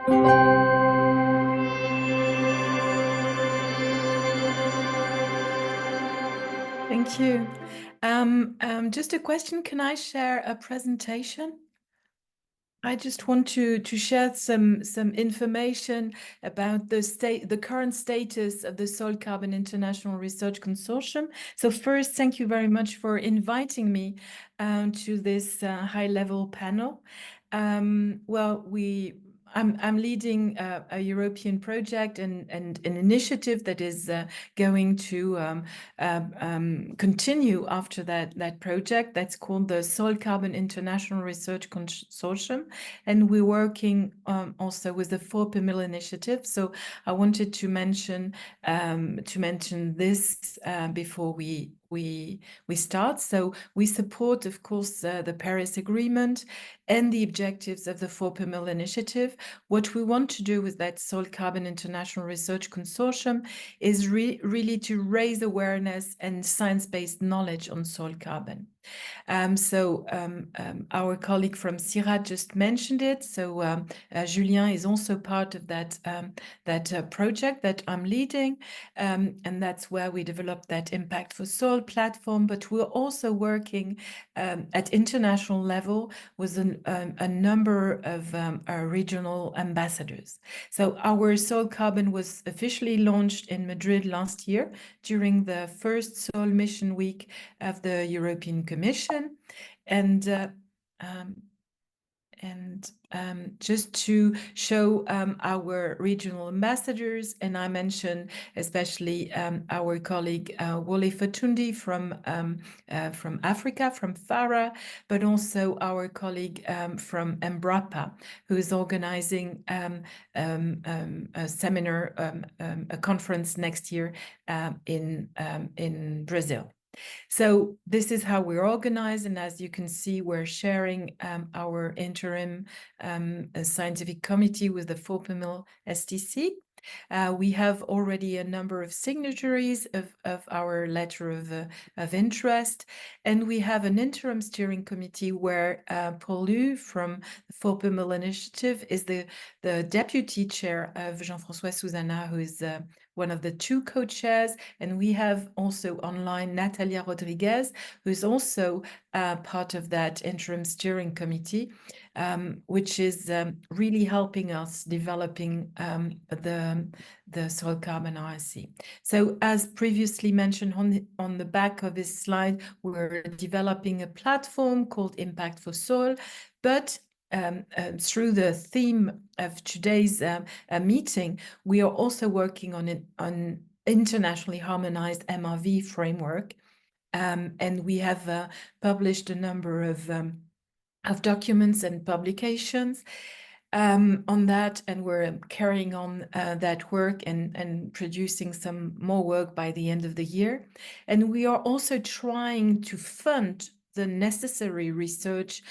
Thank you. Just a question, can I share a presentation? I just want to share some information about the current status of the Soil Carbon International Research Consortium. So first, thank you very much for inviting me to this high-level panel. I'm leading a European project and an initiative that is going to continue after that project. That's called the Soil Carbon International Research Consortium, and we're working also with the 4PMIL initiative. So I wanted to mention this before we start. So we support, of course, the Paris Agreement and the objectives of the 4PMIL initiative. What we want to do with that Soil Carbon International Research Consortium is really to raise awareness and science-based knowledge on soil carbon. Our colleague from CIRAD just mentioned it. So Julien is also part of that project that I'm leading, and that's where we developed that Impact for Soil platform. But we're also working at international level with a number of regional ambassadors. So our soil carbon was officially launched in Madrid last year during the first Soil Mission Week of the European Commission. And just to show our regional ambassadors, and I mentioned especially our colleague Wole Fatundi from Africa, from FARA, but also our colleague from Embrapa, who is organizing a seminar, a conference next year in Brazil. So this is how we're organized, and as you can see, we're sharing our interim scientific committee with the 4PMIL STC. We have already a number of signatories of our letter of interest, and we have an interim steering committee where Paul Lu from the 4PMIL initiative is the deputy chair of Jean-François Susana, who is one of the two co-chairs, and we have also online Natalia Rodriguez, who is also part of that interim steering committee, which is really helping us developing the soil carbon IRC. So as previously mentioned on the back of this slide, we're developing a platform called Impact for Soil, but through the theme of today's meeting, we are also working on internationally harmonized MRV framework, and we have published a number of documents and publications on that, and we're carrying on that work and producing some more work by the end of the year. And we are also trying to fund the necessary research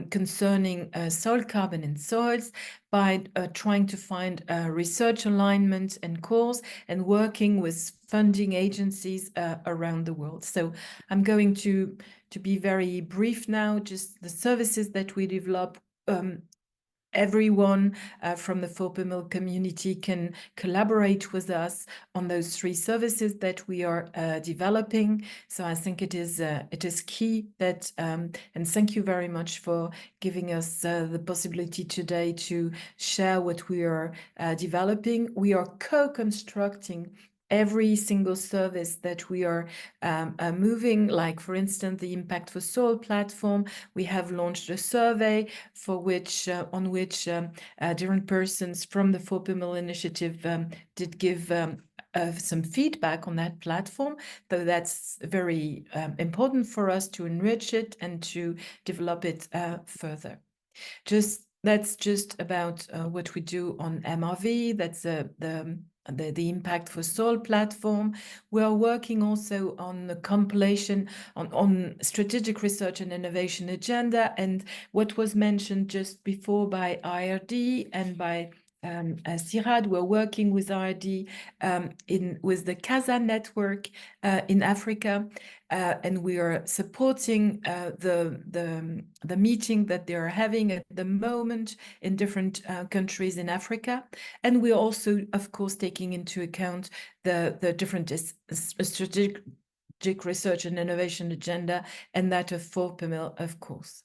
concerning soil carbon in soils by trying to find research alignment and calls and working with funding agencies around the world. So I'm going to be very brief now, just the services that we develop. Everyone from the 4PMIL community can collaborate with us on those three services that we are developing. So I think it is key that, and thank you very much for giving us the possibility today to share what we are developing. We are co-constructing every single service that we are moving, like for instance, the Impact for Soil platform. We have launched a survey for which, on which different persons from the 4PMIL initiative did give some feedback on that platform. So that's very important for us to enrich it and to develop it further. That's just about what we do on MRV. That's the Impact for Soil platform. We are working also on the compilation on strategic research and innovation agenda, and what was mentioned just before by IRD and by CIRAD. We're working with RD with the ORCaSa network in Africa, and we are supporting the meeting that they are having at the moment in different countries in Africa. And we're also, of course, taking into account the different strategic research and innovation agenda, and that of FOPMIL, of course.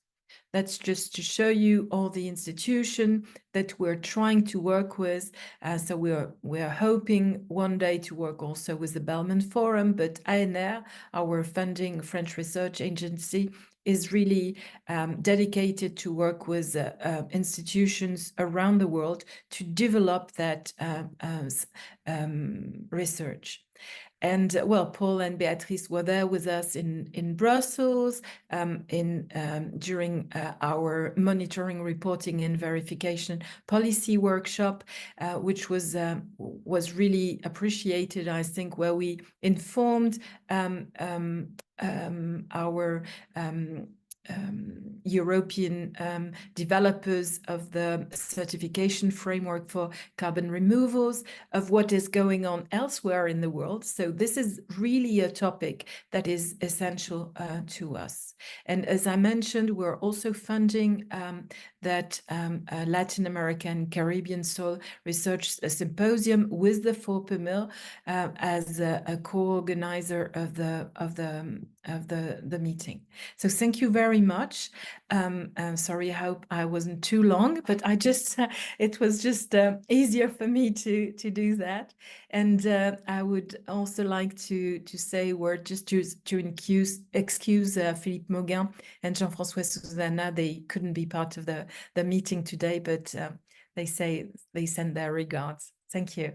That's just to show you all the institutions that we're trying to work with. So we're hoping one day to work also with the Bellman Forum, but ANR, our funding French research agency, is really dedicated to work with institutions around the world to develop that research. And well, Paul and Beatrice were there with us in Brussels during our monitoring, reporting, and verification policy workshop, which was really appreciated, I think, where we informed our European developers of the certification framework for carbon removals, of what is going on elsewhere in the world. So this is really a topic that is essential to us. And as I mentioned, we're also funding that Latin American Caribbean Soil Research Symposium with the FOPMIL as a co-organizer of the meeting. So thank you very much. Sorry, I hope I wasn't too long, but I just it was just easier for me to do that. And I would also like to say a word just to excuse Philippe Mauguin and Jean-François Susanna. They couldn't be part of the meeting today, but they say they send their regards. Thank you.